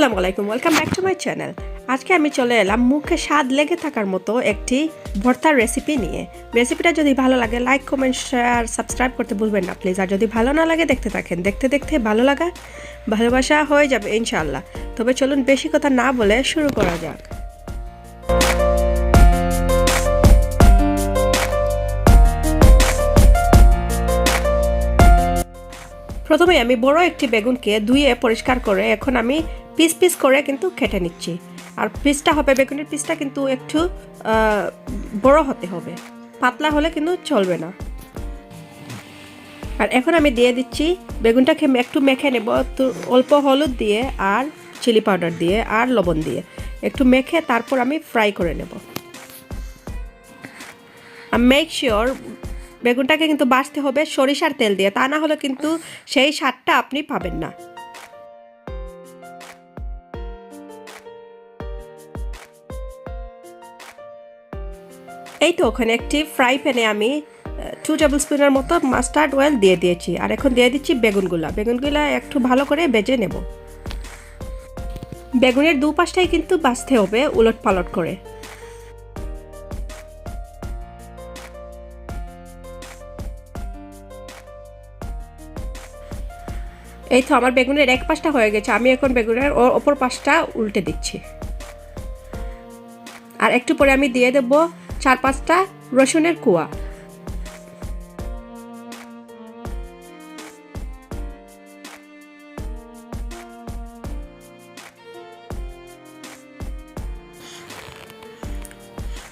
আসসালামু আলাইকুম, welcome back to my channel. আজকে আমি চলে এলাম মুখে স্বাদ লেগে থাকার মতো একটি ভর্তার রেসিপি নিয়ে। রেসিপিটা যদি ভালো লাগে লাইক, কমেন্ট, শেয়ার, সাবস্ক্রাইব করতে ভুলবেন না প্লিজ। আর যদি ভালো না লাগে দেখতে থাকেন, দেখতে দেখতে ভালো লাগা ভালোবাসা হয়ে যাবে ইনশাআল্লাহ। তবে চলুন বেশি কথা না বলে শুরু করা যাক। প্রথমে আমি বড় একটি বেগুনকে ধুয়ে পরিষ্কার করে এখন আমি পিস পিস করে কিন্তু কেটে নিচ্ছি। আর পিসটা হবে, বেগুনের পিসটা কিন্তু একটু বড় হতে হবে, পাতলা হলে কিন্তু চলবে না। আর এখন আমি দিয়ে দিচ্ছি বেগুনটাকে একটু মেখে নেব, তো অল্প হলুদ দিয়ে আর চিলি পাউডার দিয়ে আর লবণ দিয়ে একটু মেখে তারপর আমি ফ্রাই করে নেব। আর মেক শিওর বেগুনটাকে কিন্তু বাছতে হবে সরিষার তেল দিয়ে, তা না হলে কিন্তু সেই স্বাদটা আপনি পাবেন না। এই তো ওখানে একটি ফ্রাই প্যানে আমি 2 টেবিল স্পুনের মতো মাস্টার্ড অয়েল দিয়ে দিয়েছি। আর এখন দিয়ে দিচ্ছি বেগুনগুলা একটু ভালো করে ভেজে নেব। বেগুনের দুপাশটাই কিন্তু ভাজতে হবে উলট পালট করে। এই তো আমার বেগুনের এক পাশটা হয়ে গেছে, আমি এখন বেগুনের অপর পাশটা উল্টে দিচ্ছি। আর একটু পরে আমি দিয়ে দেব 4-5টা রসুনের কোয়া।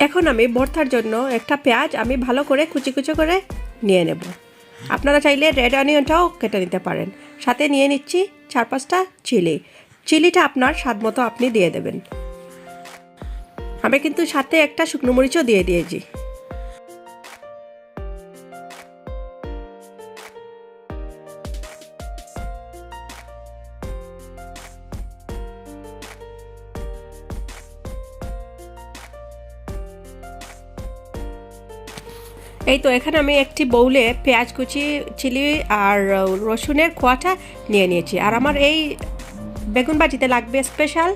এখন আমি ভর্তার জন্য একটা পেঁয়াজ আমি ভালো করে কুচি কুচি করে নিয়ে নেব। আপনারা চাইলে রেড অনিয়নটাও কেটে নিতে পারেন। সাথে নিয়ে নিচ্ছি 4-5টা চিলিটা আপনার স্বাদ মতো আপনি দিয়ে দেবেন। আমি কিন্তু সাথে একটা শুকনো মরিচও দিয়ে দিয়েছি। এই তো এখানে আমি একটি বউলে পেঁয়াজ কুচি, চিলি আর রসুনের কোয়াটা নিয়ে নিয়েছি। আর আমার এই বেগুন ভাজিতে লাগবে স্পেশাল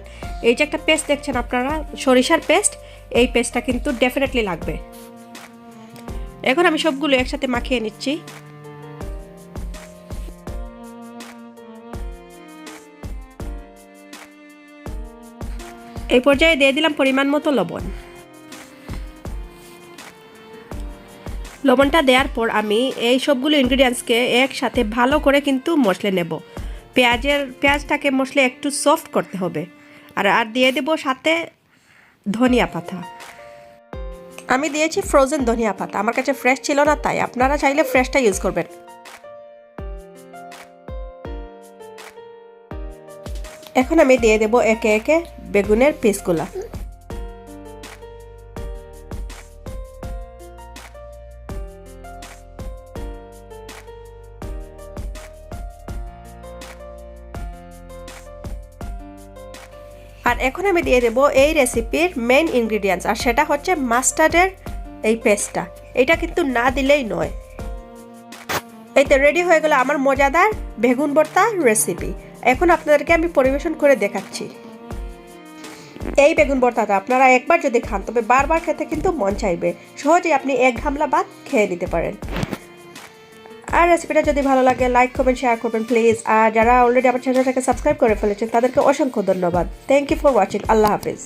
এই যে একটা পেস্ট দেখছেন আপনারা, সরিষার পেস্ট, এই পেস্টটা কিন্তু ডেফিনেটলি লাগবে। এখন আমি সবগুলো একসাথে মাখিয়ে নিচ্ছি। এই পর্যায়ে দিয়ে দিলাম পরিমাণ মতো লবণ। লবণটা দেওয়ার পর আমি এই সবগুলো ইনগ্রিডিয়েন্টসকে একসাথে ভালো করে কিন্তু মশলে নেব। পেঁয়াজটাকে মশলে একটু সফট করতে হবে। আর দিয়ে দেব সাথে ধনিয়া পাতা। আমি দিয়েছি ফ্রোজেন ধনিয়া পাতা, আমার কাছে ফ্রেশ ছিল না, তাই আপনারা চাইলে ফ্রেশটা ইউজ করবেন। এখন আমি দিয়ে দেব একে একে বেগুনের পিসগুলা। আর এখন আমি দিয়ে দেব এই রেসিপির মেইন ইনগ্রিডিয়েন্টস, আর সেটা হচ্ছে মাস্টার্ডের এই পেস্টটা। এটা কিন্তু না দিলেই নয়। এই তো রেডি হয়ে গেল আমার মজাদার বেগুন ভর্তা রেসিপি। এখন আপনাদেরকে আমি পরিবেশন করে দেখাচ্ছি। এই বেগুন ভর্তাটা আপনারা একবার যদি খান তবে বারবার খেতে কিন্তু মন চাইবে। সহজেই আপনি এক গামলা ভাত খেয়ে নিতে পারেন। আর রেসিপিটা যদি ভালো লাগে লাইক, কমেন্ট, শেয়ার করবেন প্লিজ। আর যারা অলরেডি আমার চ্যানেলটাকে সাবস্ক্রাইব করে ফেলেছেন তাদেরকে অসংখ্য ধন্যবাদ। Thank you for watching. আল্লাহ হাফিজ।